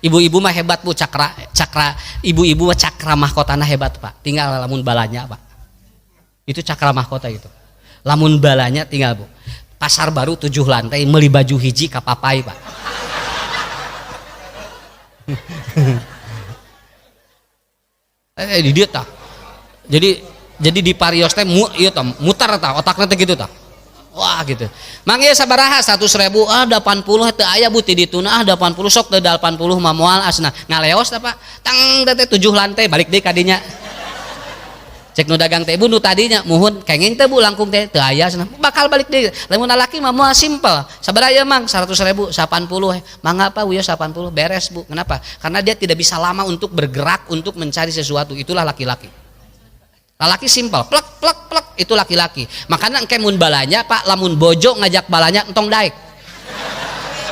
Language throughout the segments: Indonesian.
Ibu-ibu mah hebat Bu, cakra ibu-ibu mah cakra mahkotana hebat Pak. Tinggal lamun balanya Pak. Itu cakra mahkota itu. Lamun balanya tinggal Bu. Pasar Baru 7 lantai meli baju hiji ka papai Pak. Di dia tah. Jadi di parios teh mutar tah otakna teh gitu tah. Wah gitu. Mang ieu sabaraha 100.000 80 teu aya buti dituna 80 sok teu 80 mah moal asna ngaleos tah Pak. Tang teh 7 lantai balik deui ka dinya. Cek nu dagang teh Bu nu tadinya muhun kenging teh Bu langkung teh teu aya asna bakal balik deui. Lamun lalaki mah moal simpel. Sabaraha ieu Mang 100.000 80 mangga Pak wieu 80 beres Bu. Kenapa? Karena dia tidak bisa lama untuk bergerak untuk mencari sesuatu. Itulah laki-laki. Lalaki simpel, plek plek plek itu laki-laki. Makanya engke mun balanya Pak, lamun bojo ngajak balanya entong daek.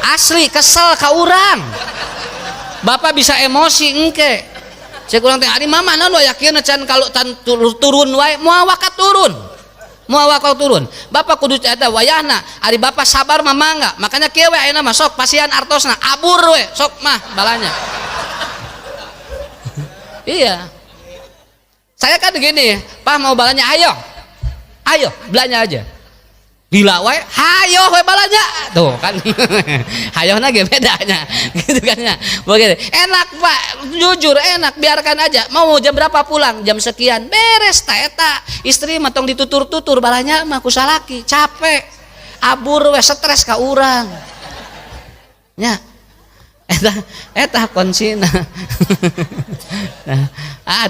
Asli kesel ka urang. Bapak bisa emosi engke. Cek urang teh ari mama naon we yakin can kalau turun wae moal wakat turun. Moal wakat turun. Bapak kudu eta wayahna, ari bapak sabar mah mangga. Makanya kieu we ayeuna mah sok pasian artosna abur we sok mah balanya. Iya. Saya kan gini, Pak mau balanya ayo belanja aja. Bila wae, hayo we balanja. Tuh kan. Hayo ge bedanya. Gitu kan ya. Begitu. Enak Pak, jujur enak, biarkan aja. Mau jam berapa pulang? Jam sekian. Beres ta eta. Istri mah tong ditutur-tutur balanya mah ku salaki, capek. Abur we stres ka urang. Nya. Eta konsina.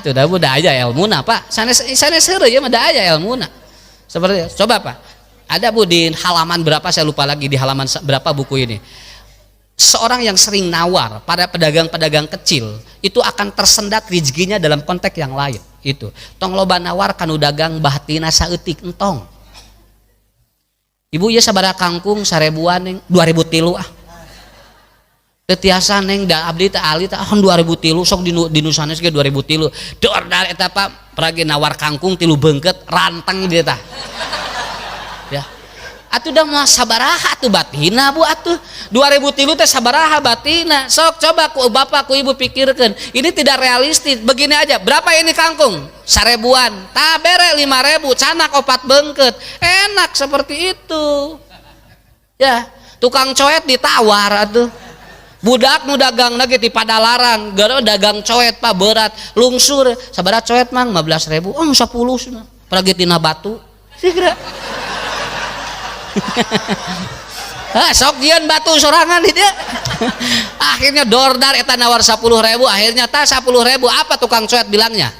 Tuh dah budaya ilmuna Pak. Sanes heureuy ya mah daya ilmuna. Seperti itu. Coba Pak. Ada Bu di halaman berapa saya lupa lagi di halaman berapa buku ini. Seorang yang sering nawar pada pedagang-pedagang kecil itu akan tersendat rezekinya dalam konteks yang lain. Itu. Tong loba nawar kanu dagang bahatina saeutik entong. Ibu ieu sabaraha kangkung 1000-an ning 2003 Tetiasa neng da abdi teh ali teh 2003 sok di sanes ge 2003 dor dari eta Pak peragi nawar kangkung 3 beungkeut ranteng dia tah ya atuh da moal sabaraha atuh batina Bu atuh 2003 teh sabaraha batina sok coba ku bapak ku ibu pikirkeun ini tidak realistis begini aja berapa ini kangkung 1000-an tah bere 5.000 canak 4 beungkeut enak seperti itu ya tukang coet ditawar atuh budak nu dagang lagi di Padalarang gara dagang coet Pak berat lungsur sabaraha coet Mang 15.000 10 cenah peragi tina batu sigra sok dieun batu sorangan di dia akhirnya dordar eta nawar 10.000 akhirnya tah 10.000 apa tukang coet bilangnya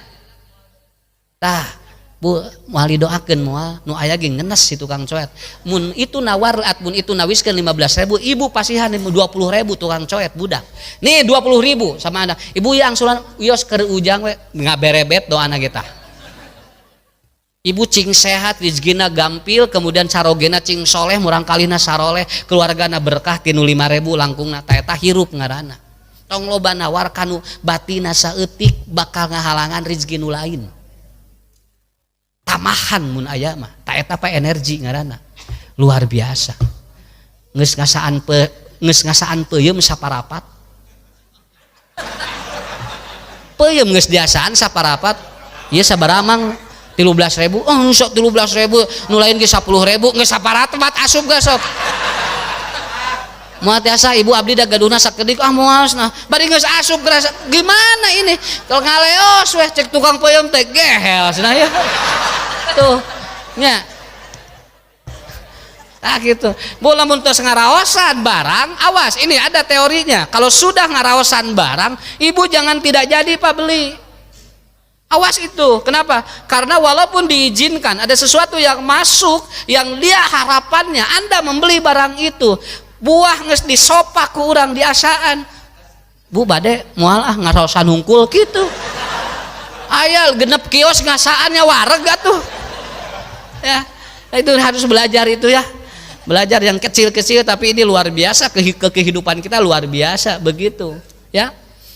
tah Bu moal didoakeun moal nu aya ge ngenes si tukang coet mun itu nawar mun itu nawiskeun 15.000 ibu pasihan 20.000 tukang coet budak nih 20.000 sama ada ibu yang sulan wios keur ujang we ngaberebet doana kita ibu cing sehat rezekina gampil kemudian carogena cing soleh murang kalina saroleh keluargana berkah tinu 5.000 langkungna ta eta hirup ngaranna tong loba nawar kanu batina saeutik bakal ngahalangan rezeki nu lain tamahan mun aya mah ta eta pa energi ngaranna luar biasa geus ngasaan peuyeum saparapat peuyeum geus diasaan saparapat ieu sabaraha Mang 13.000 sok 13.000 nu lain ge 10.000 geus saparapat asup geus sok moal tiasa ibu abdi da gaduhna sakedik moalsna bari geus asup gerasa gimana ini kalau ngaleos weh cek tukang peuyeum teh gehel cenah ya tuh nya gitu Bu lamun tos ngaraosan barang awas ini ada teorinya kalau sudah ngaraosan barang ibu jangan tidak jadi Pak beli awas itu kenapa karena walaupun diizinkan ada sesuatu yang masuk yang dia harapannya Anda membeli barang itu buah geus disopak ku urang diasaan Bu bade moal ngaraosan hungkul gitu aya genep kios ngasaannya wareg atuh ya itu harus belajar itu ya belajar yang kecil-kecil tapi ini luar biasa ke kehidupan kita luar biasa begitu ya